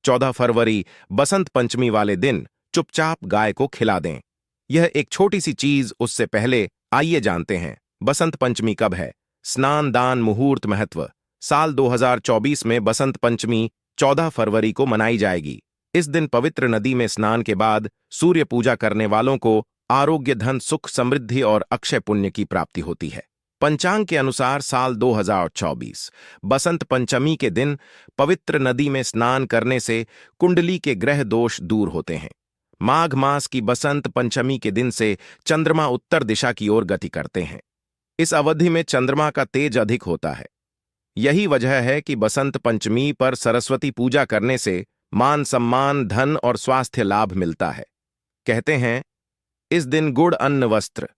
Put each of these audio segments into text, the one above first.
14 फरवरी बसंत पंचमी वाले दिन चुपचाप गाय को खिला दें। यह एक छोटी सी चीज, उससे पहले आइए जानते हैं बसंत पंचमी कब है। स्नान दान मुहूर्त महत्व। साल 2024 में बसंत पंचमी 14 फरवरी को मनाई जाएगी। इस दिन पवित्र नदी में स्नान के बाद सूर्य पूजा करने वालों को आरोग्य, धन, सुख, समृद्धि और अक्षय पुण्य की प्राप्ति होती है। पंचांग के अनुसार साल 2024 बसंत पंचमी के दिन पवित्र नदी में स्नान करने से कुंडली के ग्रह दोष दूर होते हैं। माघ मास की बसंत पंचमी के दिन से चंद्रमा उत्तर दिशा की ओर गति करते हैं। इस अवधि में चंद्रमा का तेज अधिक होता है। यही वजह है कि बसंत पंचमी पर सरस्वती पूजा करने से मान सम्मान, धन और स्वास्थ्य लाभ मिलता है। कहते हैं इस दिन गुड़, अन्न, वस्त्र,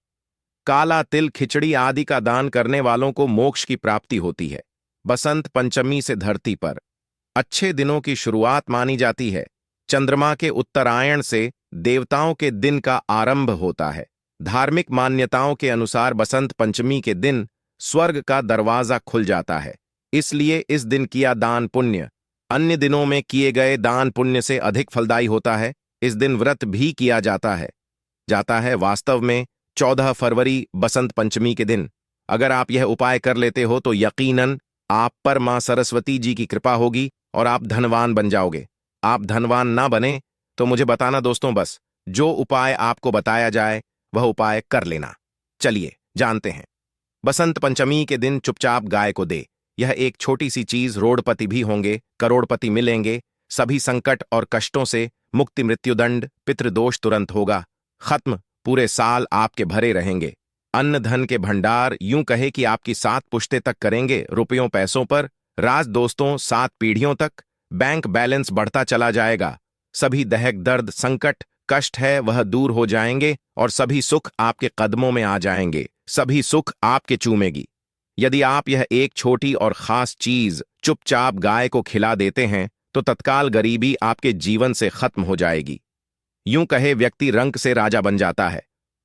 काला तिल, खिचड़ी आदि का दान करने वालों को मोक्ष की प्राप्ति होती है। बसंत पंचमी से धरती पर अच्छे दिनों की शुरुआत मानी जाती है। चंद्रमा के उत्तरायण से देवताओं के दिन का आरंभ होता है। धार्मिक मान्यताओं के अनुसार बसंत पंचमी के दिन स्वर्ग का दरवाजा खुल जाता है। इसलिए इस दिन किया दान पुण्य अन्य दिनों में किए गए दान पुण्य से अधिक फलदायी होता है। इस दिन व्रत भी किया जाता है। वास्तव में 14 फरवरी बसंत पंचमी के दिन अगर आप यह उपाय कर लेते हो तो यकीनन आप पर मां सरस्वती जी की कृपा होगी और आप धनवान बन जाओगे। आप धनवान ना बने तो मुझे बताना दोस्तों, बस जो उपाय आपको बताया जाए वह उपाय कर लेना। चलिए जानते हैं। बसंत पंचमी के दिन चुपचाप गाय को दे। यह एक छोटी सी चीज, रोडपति भी होंगे, करोड़पति मिलेंगे, सभी संकट और कष्टों से मुक्ति, मृत्युदंड, पितृदोष तुरंत होगा खत्म, पूरे साल आपके भरे रहेंगे। अन्न धन के भंडार, यूं कहे कि आपकी 7 पुश्ते तक करेंगे रुपयों पैसों पर राज दोस्तों, 7 पीढ़ियों तक बैंक बैलेंस बढ़ता चला जाएगा। सभी दहक, दर्द, संकट, कष्ट है वह दूर हो जाएंगे और सभी सुख आपके कदमों में आ जाएंगे। सभी सुख आपके चूमेगी। यदि आप यह एक छोटी और खास चीज चुपचाप गाय को खिला देते हैं तो तत्काल गरीबी आपके जीवन से खत्म हो जाएगी। यूं कहे व्यक्ति रंक से राजा बन जाता है।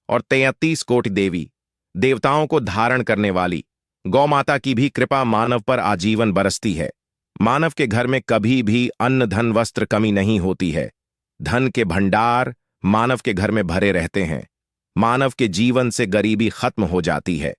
और 33 कोटि देवी देवताओं को धारण करने वाली गौ माता की भी कृपा मानव पर आजीवन बरसती है। मानव के घर में कभी भी अन्न, धन, वस्त्र कमी नहीं होती है। धन के भंडार मानव के घर में भरे रहते हैं। मानव के जीवन से गरीबी खत्म हो जाती है।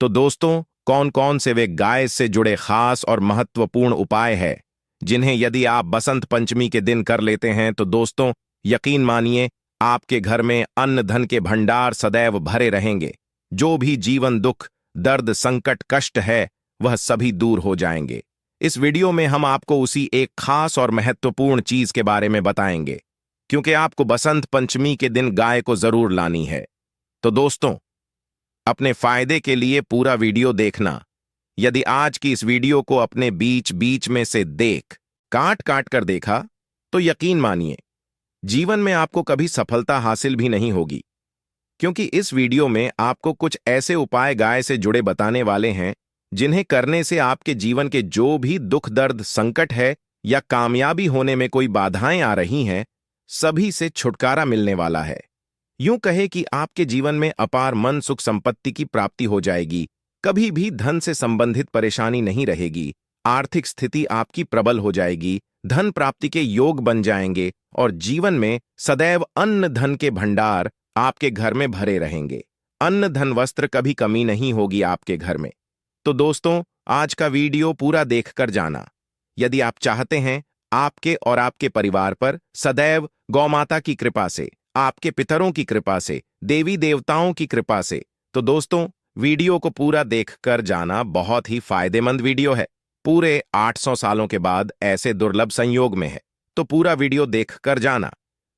तो दोस्तों, कौन कौन से वे गाय से जुड़े खास और महत्वपूर्ण उपाय हैं जिन्हें यदि आप बसंत पंचमी के दिन कर लेते हैं तो दोस्तों यकीन मानिए आपके घर में अन्न धन के भंडार सदैव भरे रहेंगे। जो भी जीवन दुख, दर्द, संकट, कष्ट है वह सभी दूर हो जाएंगे। इस वीडियो में हम आपको उसी एक खास और महत्वपूर्ण चीज के बारे में बताएंगे, क्योंकि आपको बसंत पंचमी के दिन गाय को जरूर लानी है। तो दोस्तों, अपने फायदे के लिए पूरा वीडियो देखना। यदि आज की इस वीडियो को अपने बीच बीच में से काट काट कर देखा तो यकीन मानिए जीवन में आपको कभी सफलता हासिल भी नहीं होगी, क्योंकि इस वीडियो में आपको कुछ ऐसे उपाय गाय से जुड़े बताने वाले हैं जिन्हें करने से आपके जीवन के जो भी दुख, दर्द, संकट है या कामयाबी होने में कोई बाधाएं आ रही हैं, सभी से छुटकारा मिलने वाला है। यूं कहे कि आपके जीवन में अपार मन, सुख, संपत्ति की प्राप्ति हो जाएगी। कभी भी धन से संबंधित परेशानी नहीं रहेगी। आर्थिक स्थिति आपकी प्रबल हो जाएगी। धन प्राप्ति के योग बन जाएंगे और जीवन में सदैव अन्न धन के भंडार आपके घर में भरे रहेंगे। अन्न धन वस्त्र कभी कमी नहीं होगी आपके घर में। तो दोस्तों, आज का वीडियो पूरा देखकर जाना। यदि आप चाहते हैं आपके और आपके परिवार पर सदैव गौमाता की कृपा से, आपके पितरों की कृपा से, देवी देवताओं की कृपा से, तो दोस्तों वीडियो को पूरा देखकर जाना। बहुत ही फायदेमंद वीडियो है। पूरे 800 सालों के बाद ऐसे दुर्लभ संयोग में है, तो पूरा वीडियो देखकर जाना।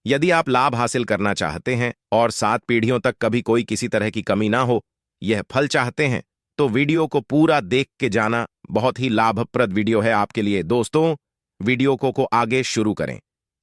यदि आप लाभ हासिल करना चाहते हैं और 7 पीढ़ियों तक कभी कोई किसी तरह की कमी ना हो, यह फल चाहते हैं, तो वीडियो को पूरा देख के जाना। बहुत ही लाभप्रद वीडियो है आपके लिए। दोस्तों, वीडियो को आगे शुरू करें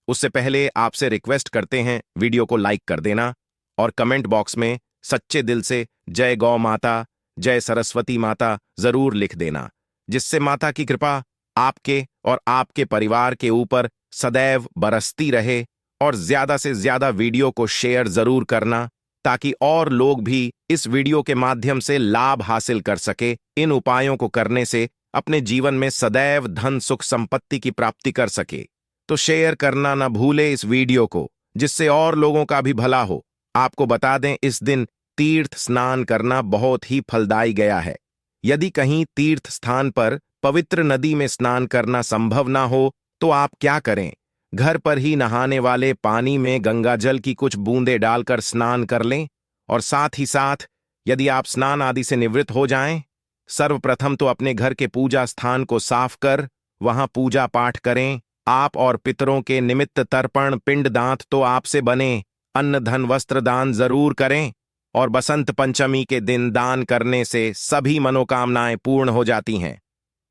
उससे पहले आपसे रिक्वेस्ट करते हैं वीडियो को लाइक कर देना और कमेंट बॉक्स में सच्चे दिल से जय गौ माता, जय सरस्वती माता जरूर लिख देना, जिससे माता की कृपा आपके और आपके परिवार के ऊपर सदैव बरसती रहे। और ज्यादा से ज्यादा वीडियो को शेयर जरूर करना ताकि और लोग भी इस वीडियो के माध्यम से लाभ हासिल कर सके। इन उपायों को करने से अपने जीवन में सदैव धन, सुख, संपत्ति की प्राप्ति कर सके। तो शेयर करना ना भूले इस वीडियो को, जिससे और लोगों का भी भला हो। आपको बता दें, इस दिन तीर्थ स्नान करना बहुत ही फलदायी गया है। यदि कहीं तीर्थ स्थान पर पवित्र नदी में स्नान करना संभव ना हो तो आप क्या करें, घर पर ही नहाने वाले पानी में गंगा जल की कुछ बूंदें डालकर स्नान कर लें। और साथ ही साथ यदि आप स्नान आदि से निवृत्त हो जाएं, सर्वप्रथम तो अपने घर के पूजा स्थान को साफ कर वहां पूजा पाठ करें। आप और पितरों के निमित्त तर्पण पिंड दांत तो आपसे बने, अन्न धन वस्त्र दान जरूर करें। और बसंत पंचमी के दिन दान करने से सभी मनोकामनाएं पूर्ण हो जाती हैं।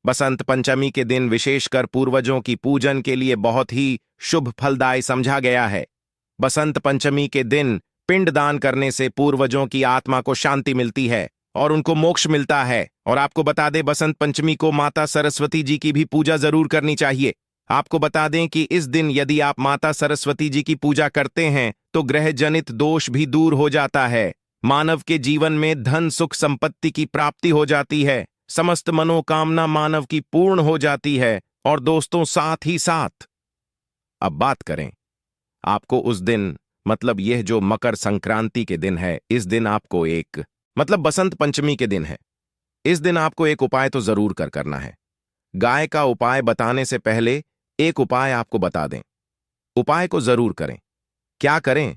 बसंत पंचमी के दिन विशेषकर पूर्वजों की पूजन के लिए बहुत ही शुभ फलदायी समझा गया है। बसंत पंचमी के दिन पिंड दान करने से पूर्वजों की आत्मा को शांति मिलती है और उनको मोक्ष मिलता है। और आपको बता दें, बसंत पंचमी को माता सरस्वती जी की भी पूजा जरूर करनी चाहिए। आपको बता दें कि इस दिन यदि आप माता सरस्वती जी की पूजा करते हैं तो ग्रह जनित दोष भी दूर हो जाता है। मानव के जीवन में धन सुख संपत्ति की प्राप्ति हो जाती है, समस्त मनोकामना मानव की पूर्ण हो जाती है। और दोस्तों, साथ ही साथ अब बात करें आपको उस दिन, मतलब यह जो मकर संक्रांति के दिन है, इस दिन आपको मतलब बसंत पंचमी के दिन है, इस दिन आपको एक उपाय तो जरूर करना है। गाय का उपाय बताने से पहले एक उपाय आपको बता दें। उपाय को जरूर करें। क्या करें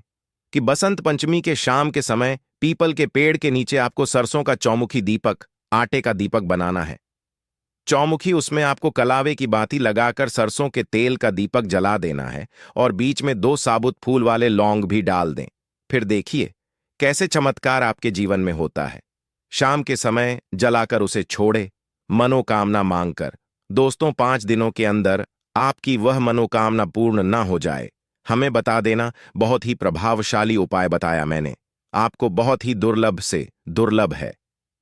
कि बसंत पंचमी के शाम के समय पीपल के पेड़ के नीचे आपको सरसों का चौमुखी दीपक, आटे का दीपक बनाना है। चौमुखी, उसमें आपको कलावे की बाती लगाकर सरसों के तेल का दीपक जला देना है और बीच में 2 साबुत फूल वाले लौंग भी डाल दें। फिर देखिए कैसे चमत्कार आपके जीवन में होता है। शाम के समय जलाकर उसे छोड़े, मनोकामना मांगकर। दोस्तों, 5 दिनों के अंदर आपकी वह मनोकामना पूर्ण ना हो जाए, हमें बता देना। बहुत ही प्रभावशाली उपाय बताया मैंने आपको, बहुत ही दुर्लभ से दुर्लभ है।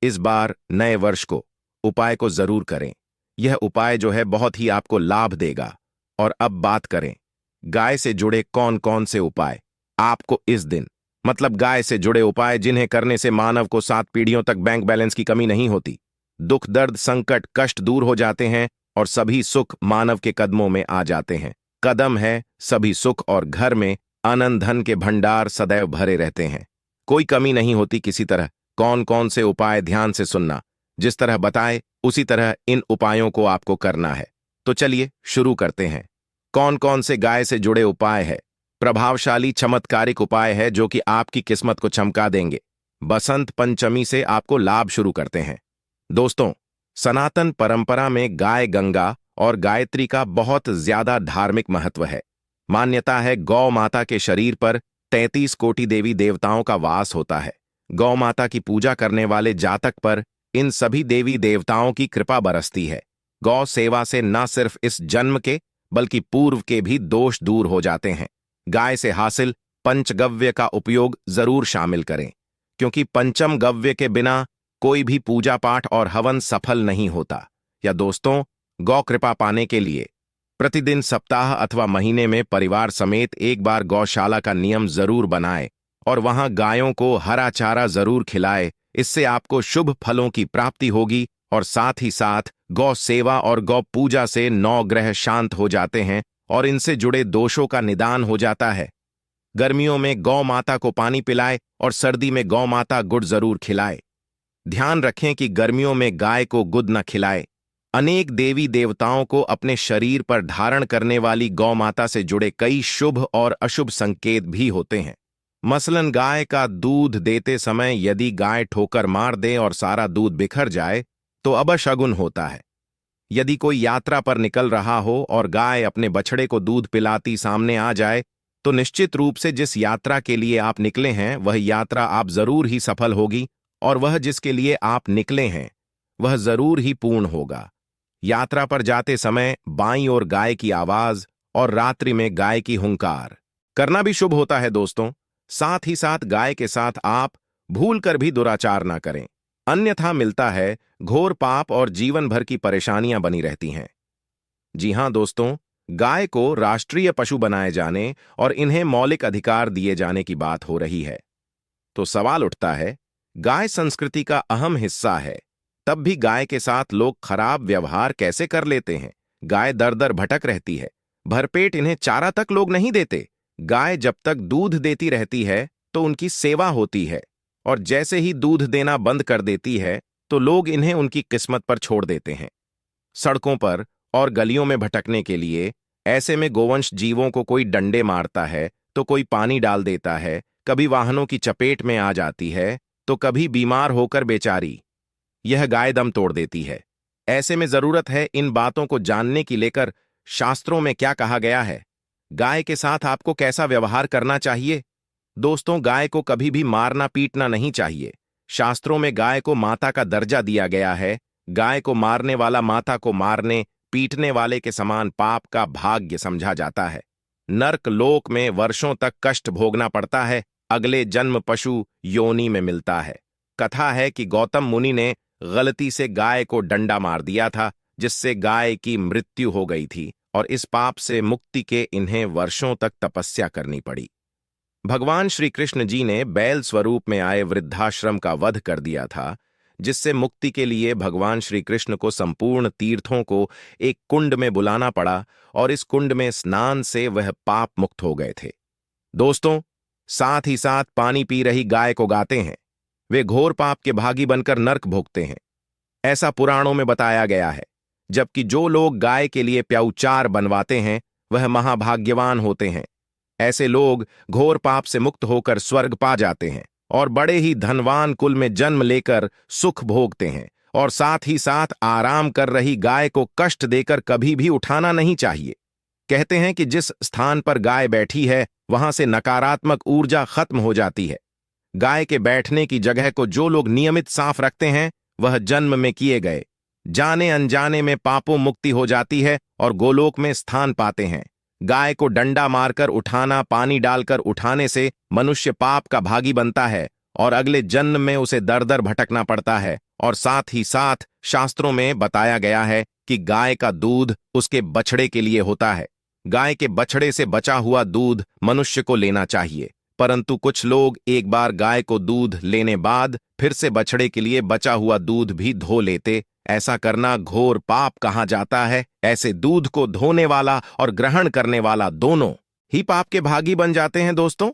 इस बार नए वर्ष को उपाय को जरूर करें। यह उपाय जो है बहुत ही आपको लाभ देगा। और अब बात करें गाय से जुड़े कौन कौन से उपाय आपको इस दिन, मतलब गाय से जुड़े उपाय जिन्हें करने से मानव को 7 पीढ़ियों तक बैंक बैलेंस की कमी नहीं होती, दुख दर्द संकट कष्ट दूर हो जाते हैं और सभी सुख मानव के कदमों में आ जाते हैं। कदम है सभी सुख और घर में आनंद धन के भंडार सदैव भरे रहते हैं, कोई कमी नहीं होती किसी तरह। कौन कौन से उपाय, ध्यान से सुनना। जिस तरह बताए उसी तरह इन उपायों को आपको करना है। तो चलिए शुरू करते हैं। कौन कौन से गाय से जुड़े उपाय है? प्रभावशाली चमत्कारिक उपाय है जो कि आपकी किस्मत को चमका देंगे। बसंत पंचमी से आपको लाभ शुरू करते हैं। दोस्तों, सनातन परंपरा में गाय गंगा और गायत्री का बहुत ज्यादा धार्मिक महत्व है। मान्यता है गौ माता के शरीर पर 33 कोटि देवी देवताओं का वास होता है। गौ माता की पूजा करने वाले जातक पर इन सभी देवी देवताओं की कृपा बरसती है। गौ सेवा से न सिर्फ इस जन्म के बल्कि पूर्व के भी दोष दूर हो जाते हैं। गाय से हासिल पंचगव्य का उपयोग जरूर शामिल करें, क्योंकि पंचम गव्य के बिना कोई भी पूजा पाठ और हवन सफल नहीं होता। या दोस्तों, गौ कृपा पाने के लिए प्रतिदिन, सप्ताह अथवा महीने में परिवार समेत एक बार गौशाला का नियम जरूर बनाए और वहां गायों को हरा चारा जरूर खिलाए। इससे आपको शुभ फलों की प्राप्ति होगी और साथ ही साथ गौ सेवा और गौ पूजा से 9 ग्रह शांत हो जाते हैं और इनसे जुड़े दोषों का निदान हो जाता है। गर्मियों में गौ माता को पानी पिलाए और सर्दी में गौ माता गुड़ जरूर खिलाए। ध्यान रखें कि गर्मियों में गाय को गुद न खिलाए। अनेक देवी देवताओं को अपने शरीर पर धारण करने वाली गौ माता से जुड़े कई शुभ और अशुभ संकेत भी होते हैं। मसलन गाय का दूध देते समय यदि गाय ठोकर मार दे और सारा दूध बिखर जाए तो अबशगुन होता है। यदि कोई यात्रा पर निकल रहा हो और गाय अपने बछड़े को दूध पिलाती सामने आ जाए तो निश्चित रूप से जिस यात्रा के लिए आप निकले हैं वह यात्रा आप जरूर ही सफल होगी और वह जिसके लिए आप निकले हैं वह जरूर ही पूर्ण होगा। यात्रा पर जाते समय बाईं ओर गाय की आवाज और रात्रि में गाय की हुंकार करना भी शुभ होता है। दोस्तों, साथ ही साथ गाय के साथ आप भूल कर भी दुराचार ना करें, अन्यथा मिलता है घोर पाप और जीवन भर की परेशानियां बनी रहती हैं। जी हां दोस्तों, गाय को राष्ट्रीय पशु बनाए जाने और इन्हें मौलिक अधिकार दिए जाने की बात हो रही है। तो सवाल उठता है, गाय संस्कृति का अहम हिस्सा है, तब भी गाय के साथ लोग खराब व्यवहार कैसे कर लेते हैं? गाय दर दर भटक रहती है, भरपेट इन्हें चारा तक लोग नहीं देते। गाय जब तक दूध देती रहती है तो उनकी सेवा होती है, और जैसे ही दूध देना बंद कर देती है तो लोग इन्हें उनकी किस्मत पर छोड़ देते हैं, सड़कों पर और गलियों में भटकने के लिए। ऐसे में गोवंश जीवों को कोई डंडे मारता है तो कोई पानी डाल देता है, कभी वाहनों की चपेट में आ जाती है तो कभी बीमार होकर बेचारी यह गाय दम तोड़ देती है। ऐसे में जरूरत है इन बातों को जानने की लेकर शास्त्रों में क्या कहा गया है, गाय के साथ आपको कैसा व्यवहार करना चाहिए। दोस्तों, गाय को कभी भी मारना पीटना नहीं चाहिए। शास्त्रों में गाय को माता का दर्जा दिया गया है। गाय को मारने वाला माता को मारने पीटने वाले के समान पाप का भाग्य समझा जाता है। नर्क लोक में वर्षों तक कष्ट भोगना पड़ता है, अगले जन्म पशु योनि में मिलता है। कथा है कि गौतम मुनि ने गलती से गाय को डंडा मार दिया था, जिससे गाय की मृत्यु हो गई थी, और इस पाप से मुक्ति के इन्हें वर्षों तक तपस्या करनी पड़ी। भगवान श्री कृष्ण जी ने बैल स्वरूप में आए वृद्धाश्रम का वध कर दिया था, जिससे मुक्ति के लिए भगवान श्री कृष्ण को संपूर्ण तीर्थों को एक कुंड में बुलाना पड़ा, और इस कुंड में स्नान से वह पाप मुक्त हो गए थे। दोस्तों, साथ ही साथ पानी पी रही गाय को गाते हैं, वे घोर पाप के भागी बनकर नर्क भोगते हैं, ऐसा पुराणों में बताया गया है। जबकि जो लोग गाय के लिए प्याऊचार बनवाते हैं वह महाभाग्यवान होते हैं। ऐसे लोग घोर पाप से मुक्त होकर स्वर्ग पा जाते हैं और बड़े ही धनवान कुल में जन्म लेकर सुख भोगते हैं। और साथ ही साथ आराम कर रही गाय को कष्ट देकर कभी भी उठाना नहीं चाहिए। कहते हैं कि जिस स्थान पर गाय बैठी है वहां से नकारात्मक ऊर्जा खत्म हो जाती है। गाय के बैठने की जगह को जो लोग नियमित साफ रखते हैं वह जन्म में किए गए जाने अनजाने में पापों मुक्ति हो जाती है और गोलोक में स्थान पाते हैं। गाय को डंडा मारकर उठाना, पानी डालकर उठाने से मनुष्य पाप का भागी बनता है और अगले जन्म में उसे दर दर भटकना पड़ता है। और साथ ही साथ शास्त्रों में बताया गया है कि गाय का दूध उसके बछड़े के लिए होता है। गाय के बछड़े से बचा हुआ दूध मनुष्य को लेना चाहिए, परंतु कुछ लोग एक बार गाय को दूध लेने बाद फिर से बछड़े के लिए बचा हुआ दूध भी धो लेते। ऐसा करना घोर पाप कहा जाता है। ऐसे दूध को धोने वाला और ग्रहण करने वाला दोनों ही पाप के भागी बन जाते हैं। दोस्तों,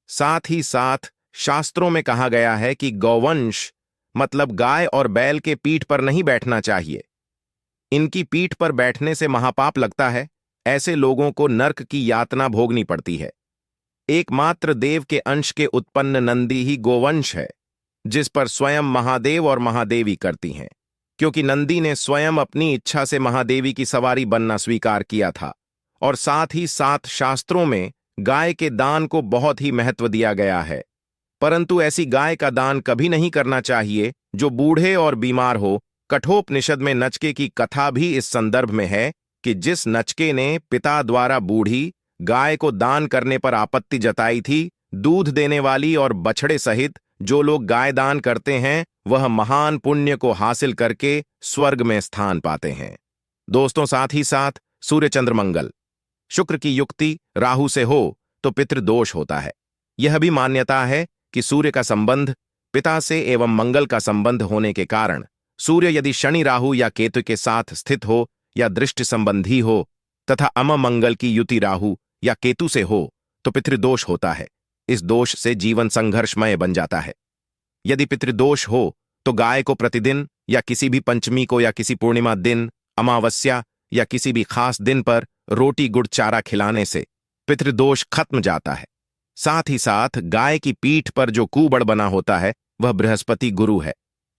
साथ ही साथ शास्त्रों में कहा गया है कि गौवंश मतलब गाय और बैल के पीठ पर नहीं बैठना चाहिए। इनकी पीठ पर बैठने से महापाप लगता है। ऐसे लोगों को नर्क की यातना भोगनी पड़ती है। एकमात्र देव के अंश के उत्पन्न नंदी ही गोवंश है, जिस पर स्वयं महादेव और महादेवी करती हैं, क्योंकि नंदी ने स्वयं अपनी इच्छा से महादेवी की सवारी बनना स्वीकार किया था। और साथ ही साथ शास्त्रों में गाय के दान को बहुत ही महत्व दिया गया है, परंतु ऐसी गाय का दान कभी नहीं करना चाहिए जो बूढ़े और बीमार हो। कठोपनिषद में नचके की कथा भी इस संदर्भ में है कि जिस नचके ने पिता द्वारा बूढ़ी गाय को दान करने पर आपत्ति जताई थी, दूध देने वाली और बछड़े सहित जो लोग गाय दान करते हैं वह महान पुण्य को हासिल करके स्वर्ग में स्थान पाते हैं। दोस्तों, साथ ही साथ सूर्य चंद्र मंगल शुक्र की युक्ति राहु से हो तो पितृदोष होता है। यह भी मान्यता है कि सूर्य का संबंध पिता से एवं मंगल का संबंध होने के कारण सूर्य यदि शनि राहु या केतु के साथ स्थित हो या दृष्टि संबंधी हो तथा अमंगल की युति राहु या केतु से हो तो पितृदोष होता है। इस दोष से जीवन संघर्षमय बन जाता है। यदि पितृदोष हो तो गाय को प्रतिदिन या किसी भी पंचमी को या किसी पूर्णिमा दिन, अमावस्या या किसी भी खास दिन पर रोटी गुड़ चारा खिलाने से पितृदोष खत्म जाता है। साथ ही साथ गाय की पीठ पर जो कुबड़ बना होता है वह बृहस्पति गुरु है।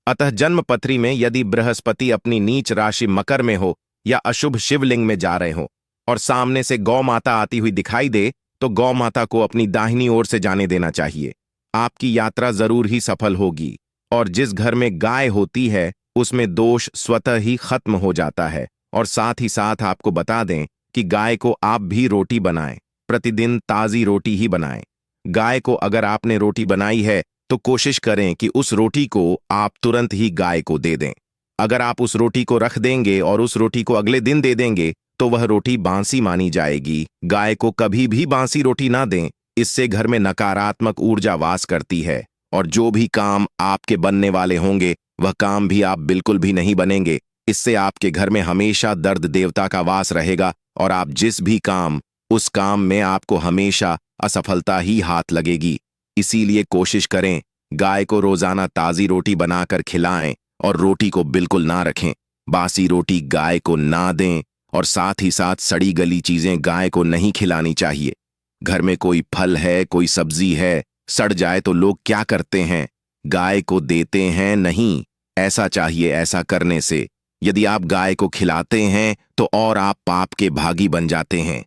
अतः जन्मपत्री में यदि बृहस्पति अपनी नीच राशि मकर में हो या अशुभ शिवलिंग में जा रहे हो और सामने से गौ माता आती हुई दिखाई दे तो गौ माता को अपनी दाहिनी ओर से जाने देना चाहिए। आपकी यात्रा जरूर ही सफल होगी। और जिस घर में गाय होती है उसमें दोष स्वतः ही खत्म हो जाता है। और साथ ही साथ आपको बता दें कि गाय को आप भी रोटी बनाएं, प्रतिदिन ताजी रोटी ही बनाएं। गाय को अगर आपने रोटी बनाई है तो कोशिश करें कि उस रोटी को आप तुरंत ही गाय को दे दें। अगर आप उस रोटी को रख देंगे और उस रोटी को अगले दिन दे देंगे तो वह रोटी बांसी मानी जाएगी। गाय को कभी भी बांसी रोटी ना दें, इससे घर में नकारात्मक ऊर्जा वास करती है और जो भी काम आपके बनने वाले होंगे वह काम भी आप बिल्कुल भी नहीं बनेंगे। इससे आपके घर में हमेशा दर्द देवता का वास रहेगा और आप जिस भी काम, उस काम में आपको हमेशा असफलता ही हाथ लगेगी। इसीलिए कोशिश करें, गाय को रोजाना ताजी रोटी बनाकर खिलाएं और रोटी को बिल्कुल ना रखें। बासी रोटी गाय को ना दें और साथ ही साथ सड़ी गली चीजें गाय को नहीं खिलानी चाहिए। घर में कोई फल है, कोई सब्जी है, सड़ जाए तो लोग क्या करते हैं? गाय को देते हैं नहीं। ऐसा चाहिए। ऐसा करने से यदि आप गाय को खिलाते हैं तो और आप पाप के भागी बन जाते हैं।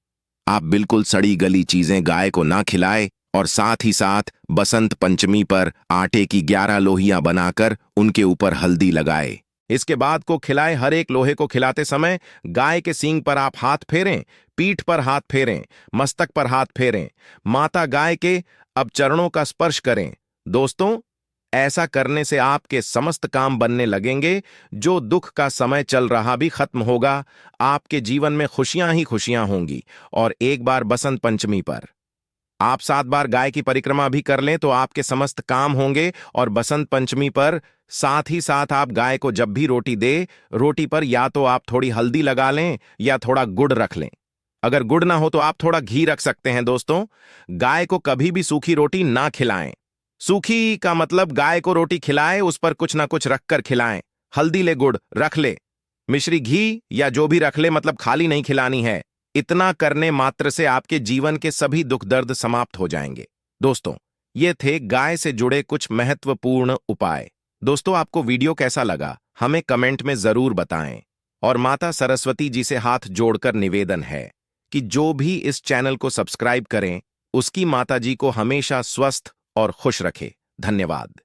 आप बिल्कुल सड़ी गली चीजें गाय को ना खिलाए और साथ ही साथ बसंत पंचमी पर आटे की 11 लोहियां बनाकर उनके ऊपर हल्दी लगाए। इसके बाद को खिलाए। हर एक लोहे को खिलाते समय गाय के सींग पर आप हाथ फेरें, पीठ पर हाथ फेरें, मस्तक पर हाथ फेरें। माता गाय के अब चरणों का स्पर्श करें। दोस्तों, ऐसा करने से आपके समस्त काम बनने लगेंगे। जो दुख का समय चल रहा भी खत्म होगा। आपके जीवन में खुशियां ही खुशियां होंगी। और एक बार बसंत पंचमी पर आप 7 बार गाय की परिक्रमा भी कर लें तो आपके समस्त काम होंगे। और बसंत पंचमी पर साथ ही साथ आप गाय को जब भी रोटी दे, रोटी पर या तो आप थोड़ी हल्दी लगा लें या थोड़ा गुड़ रख लें। अगर गुड़ ना हो तो आप थोड़ा घी रख सकते हैं। दोस्तों, गाय को कभी भी सूखी रोटी ना खिलाएं। सूखी का मतलब गाय को रोटी खिलाए, उस पर कुछ ना कुछ रखकर खिलाएं। हल्दी ले, गुड़ रख ले, मिश्री घी या जो भी रख ले, मतलब खाली नहीं खिलानी है। इतना करने मात्र से आपके जीवन के सभी दुख दर्द समाप्त हो जाएंगे। दोस्तों, ये थे गाय से जुड़े कुछ महत्वपूर्ण उपाय। दोस्तों, आपको वीडियो कैसा लगा हमें कमेंट में जरूर बताएं। और माता सरस्वती जी से हाथ जोड़कर निवेदन है कि जो भी इस चैनल को सब्सक्राइब करें, उसकी माता जी को हमेशा स्वस्थ और खुश रखे। धन्यवाद।